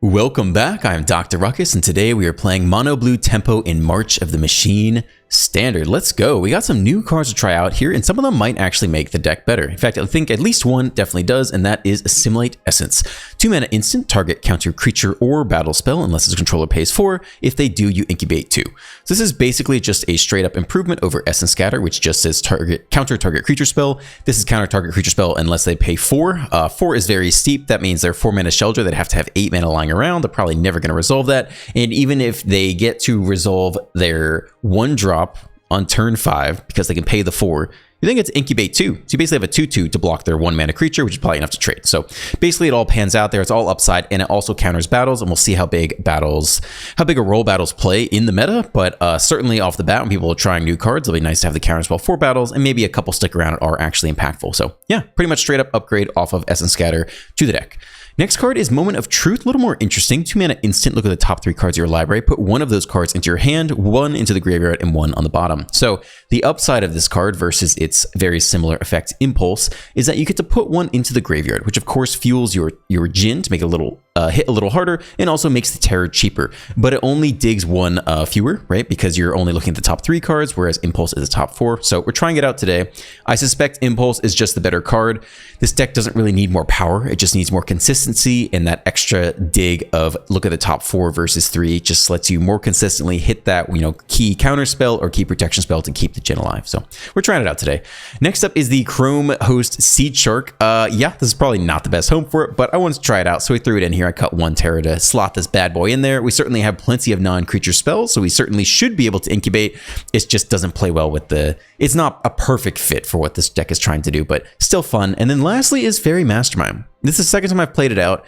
Welcome back, I'm Dr. Ruckus, and today we are playing Mono Blue Tempo in March of the Machine Standard. Let's go. We got some new cards to try out here, and some of them might actually make the deck better. In fact, I think at least one definitely does, and that is Assimilate Essence. 2-mana instant, target counter creature or battle spell, unless its controller pays 4. If they do, you incubate 2. So this is basically just a straight up improvement over Essence Scatter, which just says counter target creature spell. This is counter target creature spell unless they pay 4. 4 is very steep. That means they're 4-mana Shelter. They'd have to have 8 mana lying around. They're probably never going to resolve that. And even if they get to resolve their 1-drop on turn 5, because they can pay the 4, you think it's incubate 2. So you basically have a 2/2 to block their 1-mana creature, which is probably enough to trade. So basically it all pans out there. It's all upside, and it also counters battles, and we'll see how big a role battles play in the meta. But certainly off the bat, when people are trying new cards, it'll be nice to have the counterspell for battles, and maybe a couple stick around are actually impactful. So yeah, pretty much straight up upgrade off of Essence Scatter to the deck. Next card is Moment of Truth, a little more interesting. 2-mana instant, look at the top 3 cards of your library, put 1 of those cards into your hand, 1 into the graveyard, and 1 on the bottom. So the upside of this card versus its very similar effect Impulse is that you get to put 1 into the graveyard, which of course fuels your Djinn to make it a little hit a little harder, and also makes the terror cheaper. But it only digs 1 fewer, right? Because you're only looking at the top 3 cards, whereas Impulse is the top 4. So we're trying it out today. I suspect Impulse is just the better card. This deck doesn't really need more power. It just needs more consistency, and that extra dig of look at the top 4 versus 3 just lets you more consistently hit that, key counter spell or key protection spell to keep the Djinn alive. So we're trying it out today. Next up is the Chrome Host Seed Shark. Yeah, this is probably not the best home for it, but I wanted to try it out, so we threw it in here. I cut 1 Terra to slot this bad boy in there. We certainly have plenty of non-creature spells, so we certainly should be able to incubate. It just doesn't play well with it's not a perfect fit for what this deck is trying to do, but still fun. And then lastly is Fairy Mastermind. This is the second time I've played it out,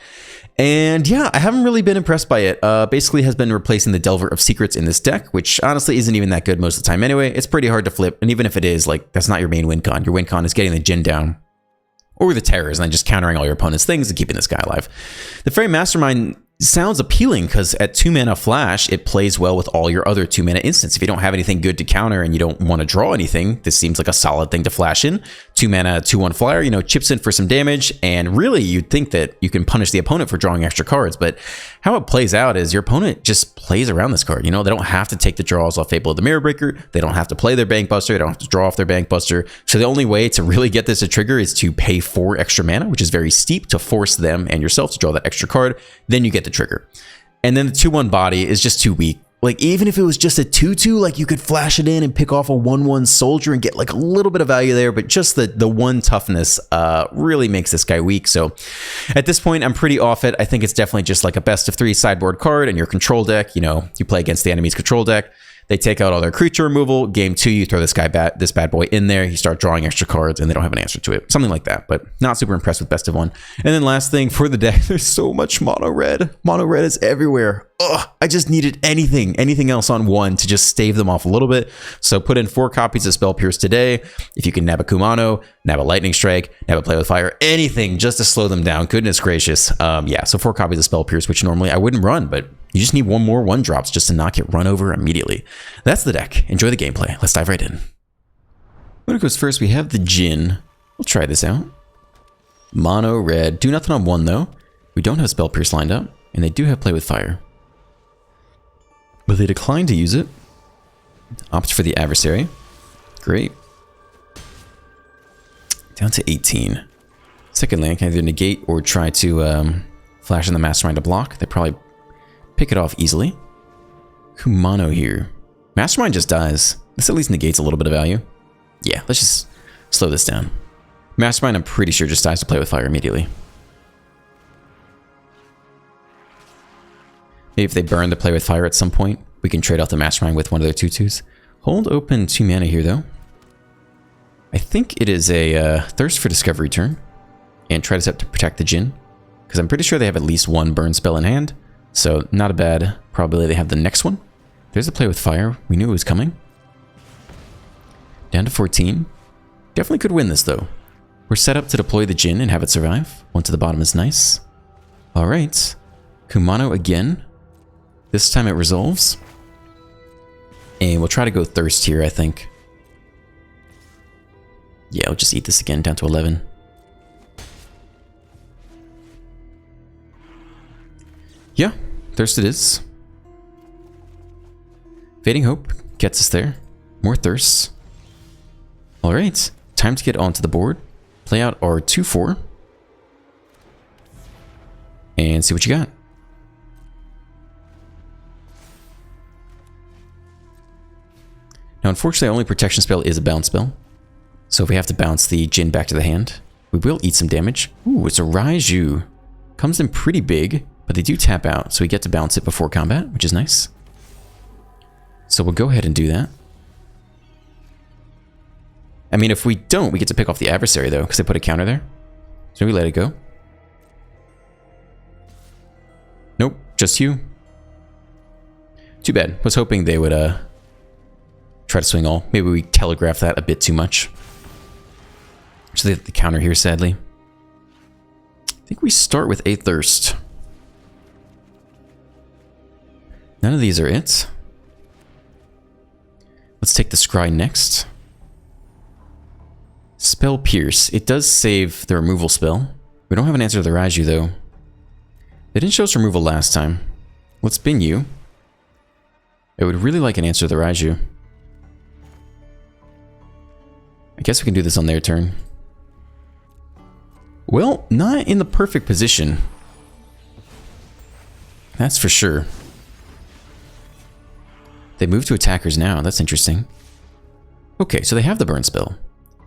and yeah, I haven't really been impressed by it. Basically has been replacing the Delver of Secrets in this deck, which honestly isn't even that good most of the time anyway. It's pretty hard to flip, and even if it is, that's not your main win con. Your win con is getting the Djinn down, or the terrors, and then just countering all your opponent's things and keeping this guy alive. The Fairy Mastermind sounds appealing because at 2-mana flash, it plays well with all your other 2-mana instants. If you don't have anything good to counter and you don't want to draw anything, this seems like a solid thing to flash in. 2-mana, 2/1 flyer, chips in for some damage, and really you'd think that you can punish the opponent for drawing extra cards, but how it plays out is your opponent just plays around this card. They don't have to take the draws off Fable of the Mirror Breaker. They don't have to play their Bank Buster. They don't have to draw off their Bank Buster. So the only way to really get this to trigger is to pay 4 extra mana, which is very steep, to force them and yourself to draw that extra card. Then you get the trigger. And then the 2/1 body is just too weak. Even if it was just a 2/2, you could flash it in and pick off a 1/1 soldier and get a little bit of value there, but just the 1 toughness really makes this guy weak. So at this point, I'm pretty off it. I think it's definitely just a best of 3 sideboard card in your control deck. You play against the enemy's control deck. They take out all their creature removal. Game 2, you throw this bad boy in there. You start drawing extra cards, and they don't have an answer to it. Something like that, but not super impressed with best of 1. And then last thing for the deck, there's so much mono red. Mono red is everywhere. Ugh, I just needed anything else on 1 to just stave them off a little bit. So put in 4 copies of Spell Pierce today. If you can nab a Kumano, nab a Lightning Strike, nab a Play with Fire, anything just to slow them down. Goodness gracious. Yeah, so 4 copies of Spell Pierce, which normally I wouldn't run, but you just need 1 more 1-drops just to not get run over immediately. That's the deck. Enjoy the gameplay. Let's dive right in. When it goes first, we have the Djinn. We'll try this out. Mono red. Do nothing on 1 though. We don't have Spell Pierce lined up, and they do have Play with Fire. But they decline to use it. Opt for the Adversary. Great. Down to 18. Second land can either negate or try to flash in the Mastermind to block. They probably pick it off easily. Kumano here. Mastermind just dies. This at least negates a little bit of value. Yeah, let's just slow this down. Mastermind, I'm pretty sure, just dies to Play with Fire immediately. Maybe if they burn the Play with Fire at some point, we can trade off the Mastermind with one of their 2/2s. Hold open 2 mana here, though. I think it is a Thirst for Discovery turn. And try this out to protect the Djinn, because I'm pretty sure they have at least 1 burn spell in hand. So not a bad probability they have the next one. There's a Play with Fire. We knew it was coming. Down to 14. Definitely could win this, though. We're set up to deploy the Djinn and have it survive. 1 to the bottom is nice. All right. Kumano again. This time it resolves. And we'll try to go Thirst here, I think. Yeah, I'll just eat this again, down to 11. Yeah, Thirst it is. Fading Hope gets us there. More Thirsts. Alright, time to get onto the board. Play out our 2-4. And see what you got. Now, unfortunately, our only protection spell is a bounce spell. So if we have to bounce the Jin back to the hand, we will eat some damage. Ooh, it's a Raiju. Comes in pretty big, but they do tap out, so we get to bounce it before combat, which is nice. So we'll go ahead and do that. I mean, if we don't, we get to pick off the adversary, though, because they put a counter there. So we let it go. Nope, just you. Too bad. Was hoping they would try to swing all. Maybe we telegraphed that a bit too much. So they have the counter here, sadly. I think we start with a Thirst. None of these are it. Let's take the Scry next. Spell Pierce. It does save the removal spell. We don't have an answer to the Raiju, though. They didn't show us removal last time. Let's bin you. I would really like an answer to the Raiju. I guess we can do this on their turn. Well, not in the perfect position. That's for sure. They move to attackers now. That's interesting. Okay, so they have the burn spell.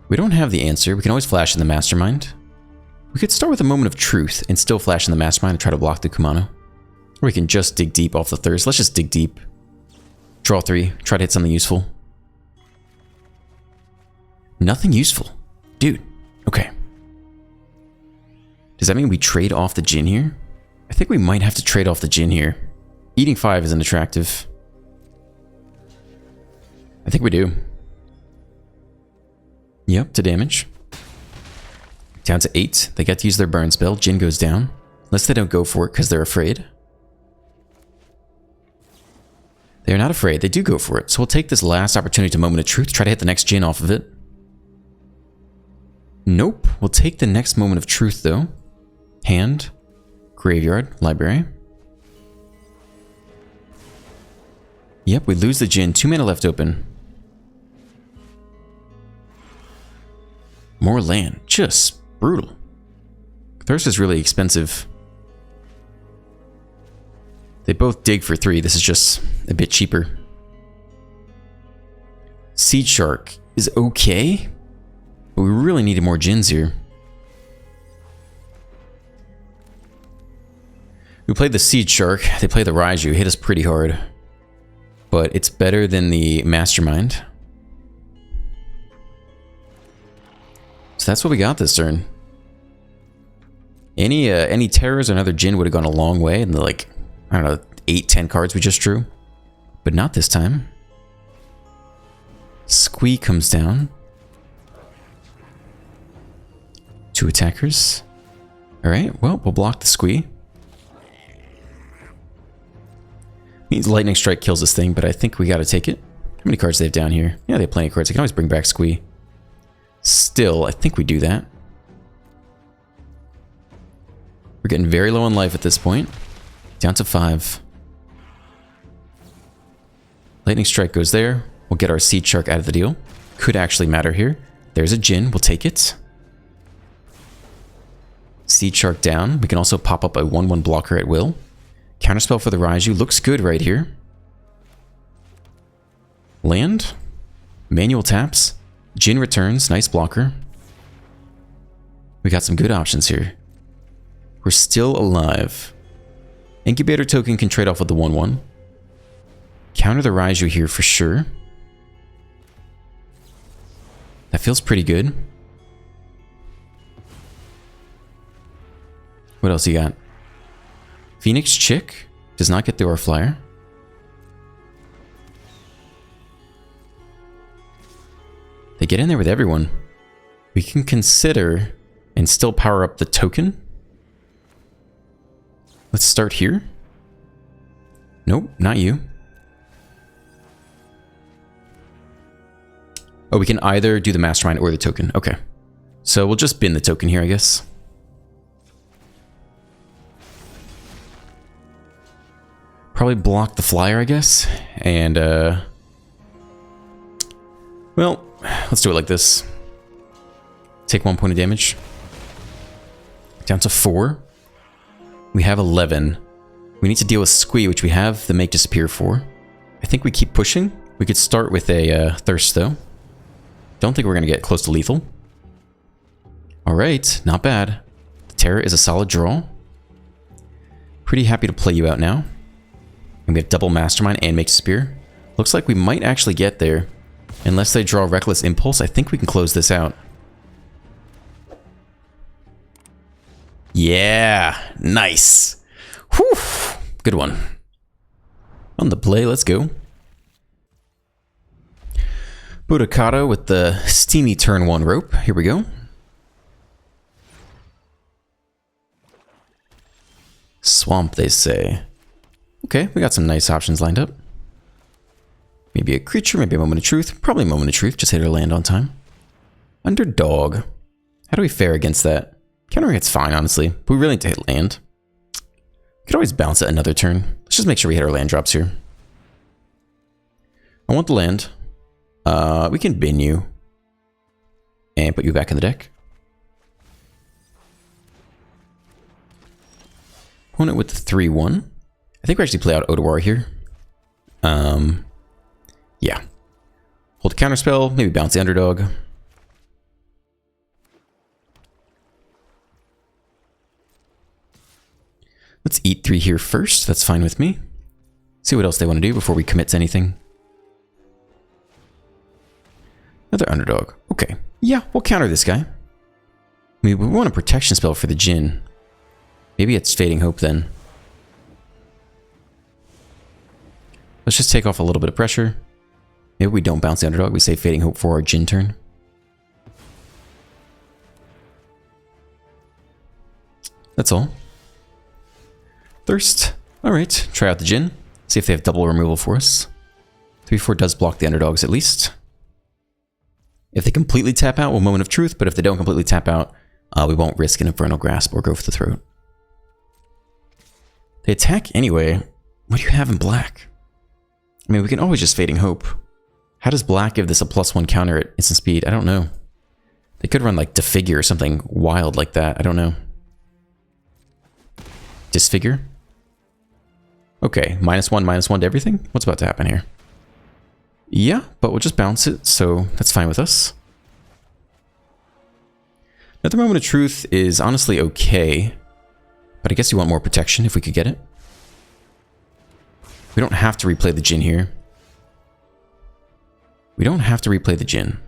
We don't have the answer. We can always flash in the Mastermind. We could start with a Moment of Truth and still flash in the Mastermind and try to block the Kumano. Or we can just dig deep off the Thirst. Let's just dig deep. Draw 3. Try to hit something useful. Nothing useful. Dude. Okay. Does that mean we trade off the Jin here? I think we might have to trade off the Jin here. Eating 5 isn't attractive. I think we do. Yep, to damage. Down to 8. They get to use their burn spell. Jin goes down. Unless they don't go for it because they're afraid. They're not afraid. They do go for it. So we'll take this last opportunity to Moment of Truth. Try to hit the next Jin off of it. Nope. We'll take the next Moment of Truth, though. Hand. Graveyard. Library. Yep, we lose the Jin. 2 mana left open. More land. Just brutal. Thirst is really expensive. They both dig for 3. This is just a bit cheaper. Seed Shark is okay, but we really needed more Jins here. We played the Seed Shark. They play the Raiju. Hit us pretty hard. But it's better than the Mastermind. So that's what we got this turn. Any terrors or another Jin would have gone a long way in the, like, I don't know, 8-10 cards we just drew. But not this time. Squee comes down. 2 attackers. Alright, well, we'll block the Squee. Means Lightning Strike kills this thing, but I think we gotta take it. How many cards do they have down here? Yeah, they have plenty of cards. They can always bring back Squee. Still, I think we do that. We're getting very low on life at this point. Down to 5. Lightning Strike goes there. We'll get our Seed Shark out of the deal. Could actually matter here. There's a Jin. We'll take it. Seed Shark down. We can also pop up a 1/1 blocker at will. Counterspell for the Raiju. Looks good right here. Land. Manual taps. Jin returns. Nice blocker. We got some good options here. We're still alive. Incubator token can trade off with the 1/1. Counter the Raiju here for sure. That feels pretty good. What else you got? Phoenix Chick does not get through our flyer. They get in there with everyone. We can consider and still power up the token. Let's start here. Nope, not you. Oh, we can either do the Mastermind or the token. Okay. So we'll just bin the token here, I guess. Probably block the flyer, I guess. And, well, let's do it like this. Take 1 point of damage. Down to 4. We have 11. We need to deal with Squee, which we have the Make Disappear for. I think we keep pushing. We could start with a Thirst, though. Don't think we're going to get close to lethal. Alright, not bad. The Terror is a solid draw. Pretty happy to play you out now. And we have double Mastermind and Make Disappear. Looks like we might actually get there. Unless they draw Reckless Impulse, I think we can close this out. Yeah, nice. Whew, good one. On the play, let's go. Budokado with the steamy turn 1 rope. Here we go. Swamp, they say. Okay, we got some nice options lined up. Maybe a creature, maybe a Moment of Truth. Probably a Moment of Truth, just hit our land on time. Underdog. How do we fare against that? Counter hit's fine, honestly. But we really need to hit land. We could always bounce it another turn. Let's just make sure we hit our land drops here. I want the land. We can bin you. And put you back in the deck. Opponent with the 3-1. I think we actually play out Odawara here. Yeah. Hold a counterspell, maybe bounce the underdog. Let's eat 3 here first. That's fine with me. See what else they want to do before we commit to anything. Another underdog. Okay. Yeah, we'll counter this guy. I mean, we want a protection spell for the Jhin. Maybe it's Fading Hope then. Let's just take off a little bit of pressure. Maybe we don't bounce the underdog. We save Fading Hope for our Jhin turn. That's all. Thirst. Alright, try out the Jhin. See if they have double removal for us. 3-4 does block the underdogs at least. If they completely tap out, we'll Moment of Truth, but if they don't completely tap out, we won't risk an Infernal Grasp or go for the throat. They attack anyway. What do you have in black? I mean, we can always just Fading Hope. How does black give this a +1 counter at instant speed? I don't know. They could run like Defigure or something wild like that. I don't know. Disfigure? Okay, -1/-1 to everything? What's about to happen here? Yeah, but we'll just bounce it, so that's fine with us. Another Moment of Truth is honestly okay, but I guess you want more protection if we could get it. We don't have to replay the Jhin here. We don't have to replay the Jhin.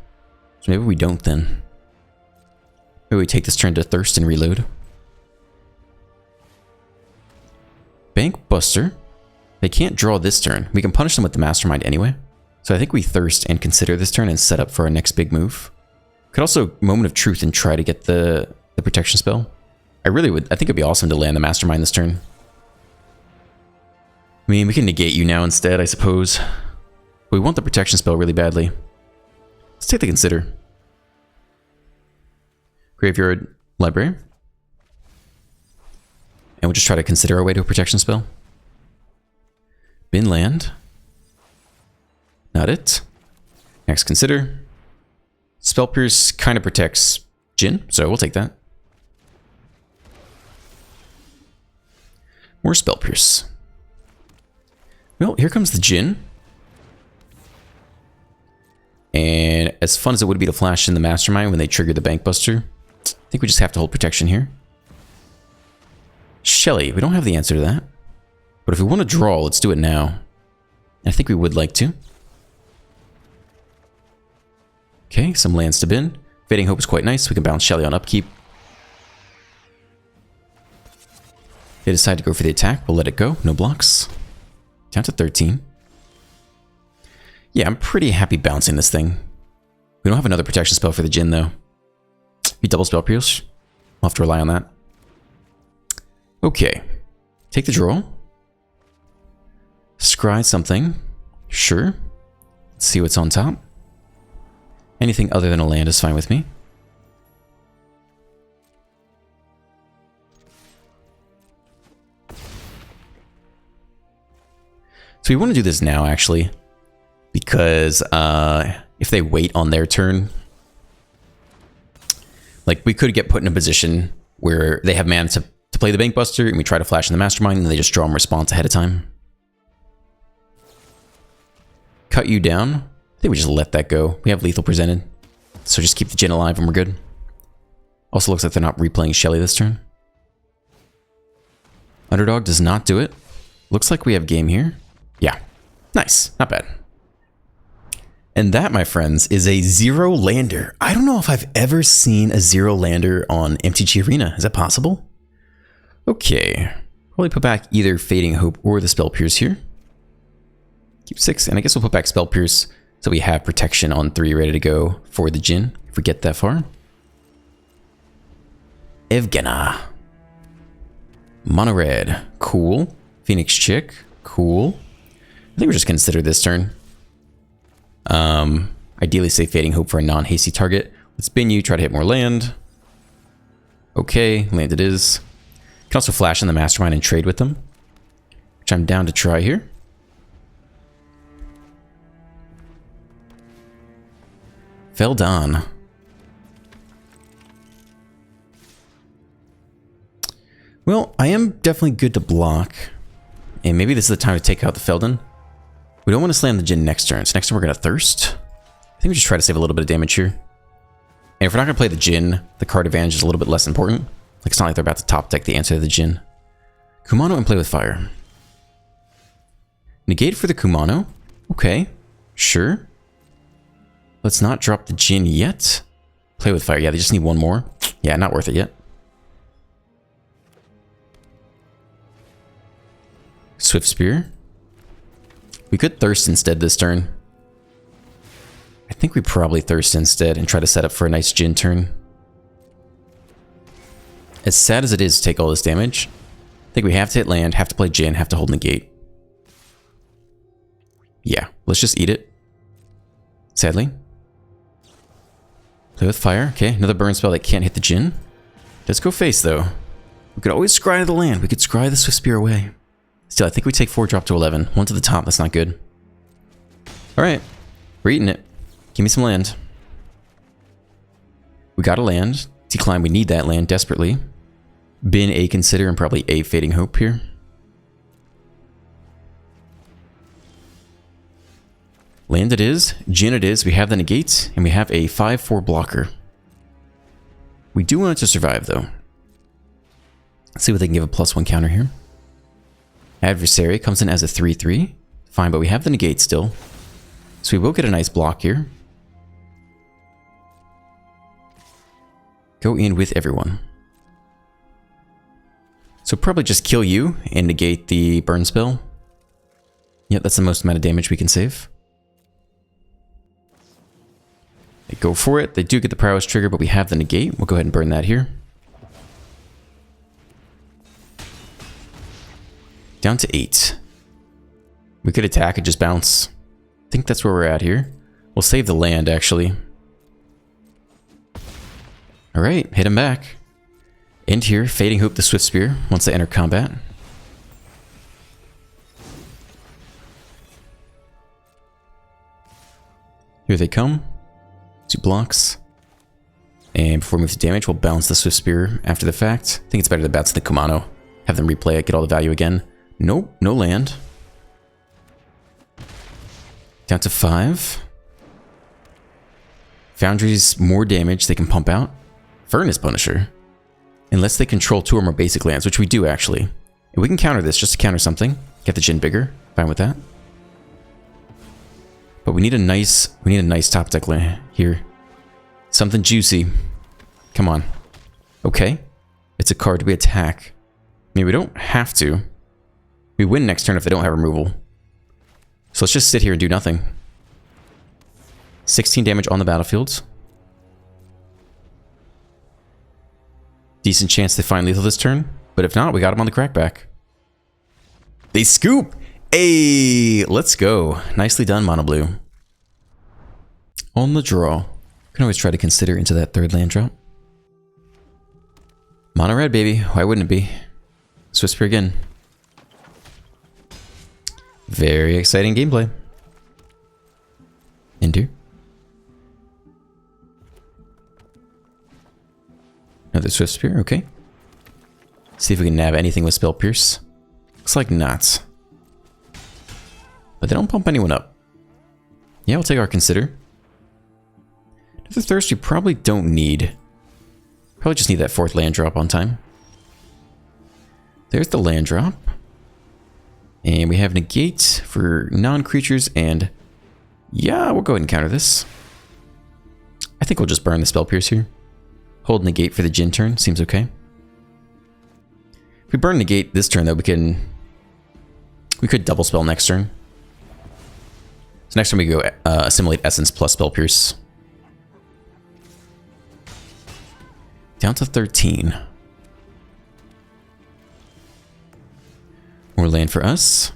So maybe we don't then. Maybe we take this turn to Thirst and reload. Bank Buster. They can't draw this turn. We can punish them with the Mastermind anyway. So I think we Thirst and consider this turn and set up for our next big move. Could also Moment of Truth and try to get the protection spell. I think it'd be awesome to land the Mastermind this turn. I mean, we can negate you now instead, I suppose. But we want the protection spell really badly. Let's take the Consider. Graveyard, Library. And we'll just try to consider our way to a protection spell. Bin land. Not it. Next, Consider. Spell Pierce kind of protects Jhin, so we'll take that. More Spell Pierce. Well, here comes the Jhin. And as fun as it would be to flash in the Mastermind when they trigger the Bank Buster, I think we just have to hold protection here. Shelly, we don't have the answer to that. But if we want to draw, let's do it now. I think we would like to. Okay, some lands to bin. Fading Hope is quite nice. We can bounce Shelly on upkeep. They decide to go for the attack. We'll let it go. No blocks. Down to 13. Yeah, I'm pretty happy bouncing this thing. We don't have another protection spell for the Jhin, though. Be double Spell Pierce. We'll have to rely on that. Okay. Take the draw. Scry something. Sure. Let's see what's on top. Anything other than a land is fine with me. So we want to do this now, actually, because if they wait on their turn, like we could get put in a position where they have mana to play the Bank Buster, and we try to flash in the Mastermind, and they just draw them response ahead of time. Cut you down. I think we just let that go. We have lethal presented, so just keep the Jin alive and we're good. Also looks like they're not replaying Shelly this turn. Underdog does not do it. Looks like we have game here. Yeah, nice, not bad. And that, my friends, is a 0 lander. I don't know if I've ever seen a 0 lander on MTG Arena. Is that possible? Okay, probably put back either Fading Hope or the Spell Pierce here. Keep 6, and I guess we'll put back Spell Pierce so we have protection on 3 ready to go for the Jin, if we get that far. Evgena. Mono red, cool. Phoenix Chick, cool. I think we're just consider this turn. Ideally say Fading Hope for a non-hasty target. Let's spin you, try to hit more land. Okay, land it is. Can also flash in the Mastermind and trade with them, which I'm down to try here. Feldon. Well, I am definitely good to block. And maybe this is the time to take out the Feldon. We don't want to slam the Jin next turn, so next turn we're going to Thirst. I think we just try to save a little bit of damage here. And if we're not going to play the Jin, the card advantage is a little bit less important. Like, it's not like they're about to top deck the answer to the Jin. Kumano and play with fire. Negate for the Kumano. Okay, sure. Let's not drop the Jin yet. Play with fire. Yeah, they just need one more. Yeah, not worth it yet. Swift Spear. We could Thirst instead this turn. I think we probably Thirst instead and try to set up for a nice Jin turn. As sad as it is to take all this damage, I think we have to hit land, have to play Jin, have to hold Negate. Yeah, let's just eat it. Sadly. Play with fire. Okay, another burn spell that can't hit the Jin. Let's go face, though. We could always scry to the land. We could scry the Swift Spear away. Still, I think we take 4 drop to 11. 1 to the top, that's not good. Alright, we're eating it. Give me some land. We got a land. Decline, we need that land desperately. Bin a Consider and probably a Fading Hope here. Land it is. Jin it is. We have the Negate, and we have a 5/4 blocker. We do want it to survive, though. Let's see what they can give a +1 counter here. Adversary comes in as a 3/3. Fine, but we have the Negate still. So we will get a nice block here. Go in with everyone. So probably just kill you and negate the burn spell. Yep, that's the most amount of damage we can save. They go for it. They do get the prowess trigger, but we have the negate. We'll go ahead and burn that here. Down to 8. We could attack and just bounce. I think that's where we're at here. We'll save the land, actually. Alright, hit him back. End here, Fading Hope the Swift Spear once they enter combat. Here they come. 2 blocks. And before we move to damage, we'll bounce the Swift Spear after the fact. I think it's better to bounce the Kumano. Have them replay it, get all the value again. Nope, no land. Down to 5. Foundry's more damage they can pump out. Furnace Punisher. Unless they control 2 or more basic lands, which we do actually. And we can counter this just to counter something. Get the Jin bigger. Fine with that. But we need a nice top deck land here. Something juicy. Come on. Okay. It's a card. We attack. I mean, we don't have to. We win next turn if they don't have removal. So let's just sit here and do nothing. 16 damage on the battlefield. Decent chance they find lethal this turn. But if not, we got him on the crackback. They scoop! Hey, let's go. Nicely done, Mono Blue. On the draw. Can always try to consider into that 3rd land drop. Mono red, baby. Why wouldn't it be? Swift Spear again. Very exciting gameplay. Enter. Another Swift Spear, okay. See if we can nab anything with Spell Pierce. Looks like not. But they don't pump anyone up. Yeah, we'll take our Consider. Another Thirst we probably don't need. Probably just need that 4th land drop on time. There's the land drop. And we have Negate for non-creatures, and yeah, we'll go ahead and counter this. I think we'll just burn the Spell Pierce here. Hold Negate for the Djinn turn, seems okay. If we burn Negate this turn, though, we could double spell next turn. So next time we go Assimilate Essence plus Spell Pierce. Down to 13. More land for us.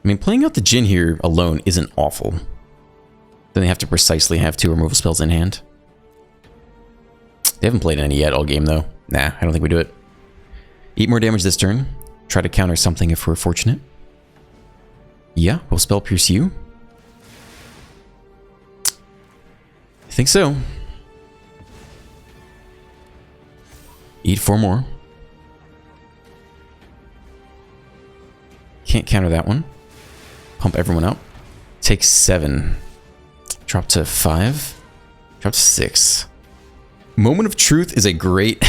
I mean, playing out the Djinn here alone isn't awful. Then they have to precisely have 2 removal spells in hand. They haven't played any yet all game, though. Nah, I don't think we do it. Eat more damage this turn. Try to counter something if we're fortunate. Yeah, we'll Spell Pierce you. I think so. Eat 4 more. Can't counter that one. Pump everyone up. Take 7. Drop to 5. Drop to 6. Moment of Truth is a great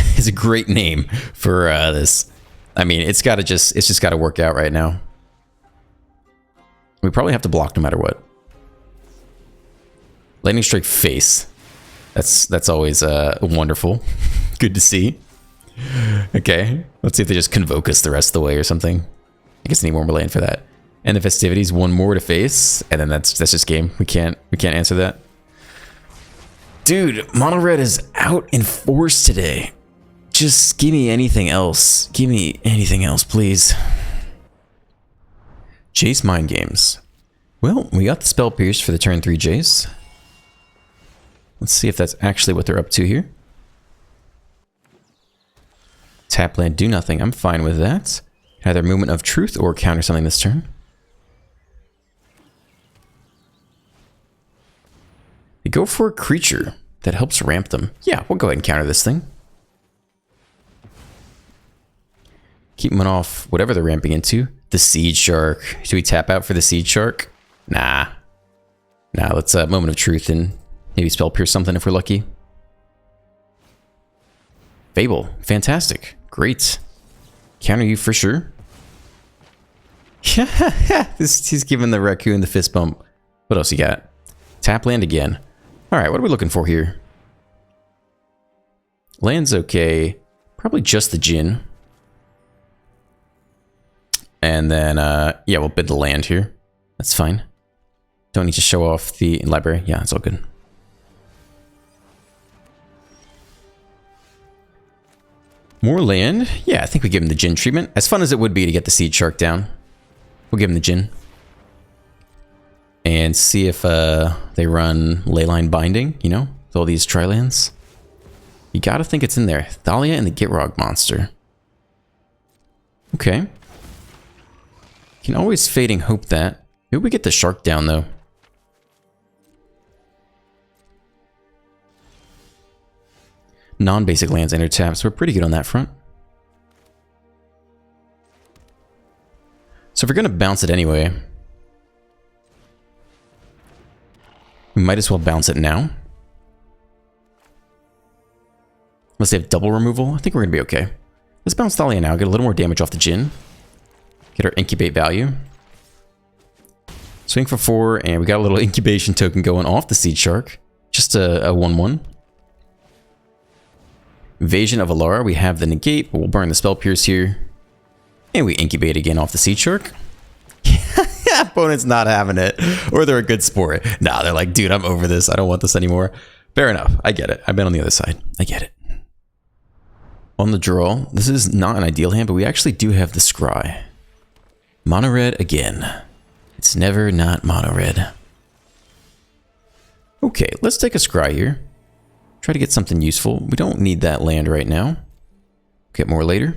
name for this. I mean, it's just gotta work out right now. We probably have to block no matter what. Lightning Strike face. That's always wonderful. Good to see. Okay, let's see if they just Convoke us the rest of the way or something. I guess I need one more land for that. And the Festivities, 1 more to face, and then that's just game. We can't answer that. Dude, Mono Red is out in force today. Just give me anything else. Give me anything else, please. Jace Mind Games. Well, we got the Spell Pierce for the turn 3 Jace. Let's see if that's actually what they're up to here. Tap land, do nothing. I'm fine with that. Either Movement of Truth or counter something this turn. They go for a creature that helps ramp them. Yeah, we'll go ahead and counter this thing. Keep them off whatever they're ramping into. The Siege Shark. Should we tap out for the Siege Shark? Nah. Nah, let's Moment of Truth and maybe Spell Pierce something if we're lucky. Fable. Fantastic. Great. Counter you for sure. He's giving the raccoon the fist bump. What else you got? Tap land again. Alright, what are we looking for here? Land's okay. Probably just the Djinn. And then, yeah, we'll bid the land here. That's fine. Don't need to show off the library. Yeah, it's all good. More land? Yeah, I think we give him the Djinn treatment. As fun as it would be to get the Siege Shark down. We'll give him the Djinn. And see if they run Leyline Binding, you know, with all these Tri-lands. You gotta think it's in there. Thalia and the Gitrog monster. Okay. Can always Fading Hope that. Maybe we get the Shark down, though. Non-basic lands enter tap, so we're pretty good on that front. So if we're going to bounce it anyway, we might as well bounce it now. Unless they have double removal, I think we're going to be okay. Let's bounce Thalia now, get a little more damage off the Djinn. Get our incubate value. Swing for 4, and we got a little incubation token going off the Siege Shark. Just a 1/1. Invasion of Alara, we have the Negate, but we'll burn the Spell Pierce here. And we incubate again off the Siege Shark. Opponent's not having it. Or they're a good sport. Nah, they're like, dude, I'm over this. I don't want this anymore. Fair enough. I get it. I've been on the other side. I get it. On the draw, this is not an ideal hand, but we actually do have the Scry. Mono red again. It's never not mono red. Okay, let's take a Scry here. Try to get something useful. We don't need that land right now. Get more later.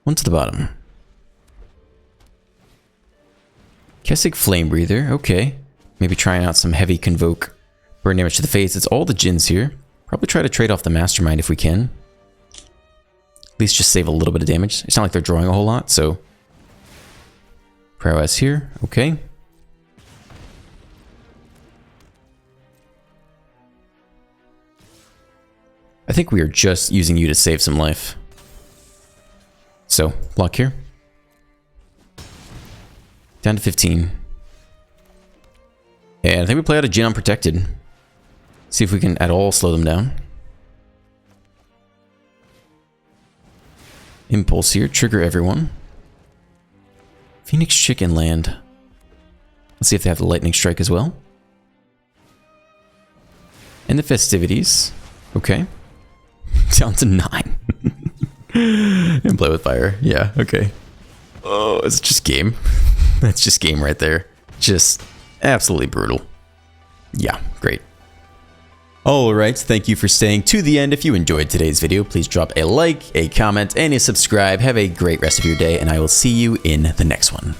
1 to the bottom. Kessig Flame Breather, okay. Maybe trying out some heavy Convoke. Burn damage to the face. It's all the Djinns here. Probably try to trade off the Mastermind if we can. At least just save a little bit of damage. It's not like they're drawing a whole lot, so... Prowess here, okay. I think we are just using you to save some life. So, block here. Down to 15. And I think we play out a Djinn Unprotected. See if we can at all slow them down. Impulse here, trigger everyone. Phoenix Chicken land. Let's see if they have the Lightning Strike as well. And the Festivities. Okay. Down to 9. And play with fire. Yeah, okay. Oh, it's just game. That's just game right there. Just absolutely brutal. Yeah, great. Alright, thank you for staying to the end. If you enjoyed today's video, please drop a like, a comment, and a subscribe. Have a great rest of your day, and I will see you in the next one.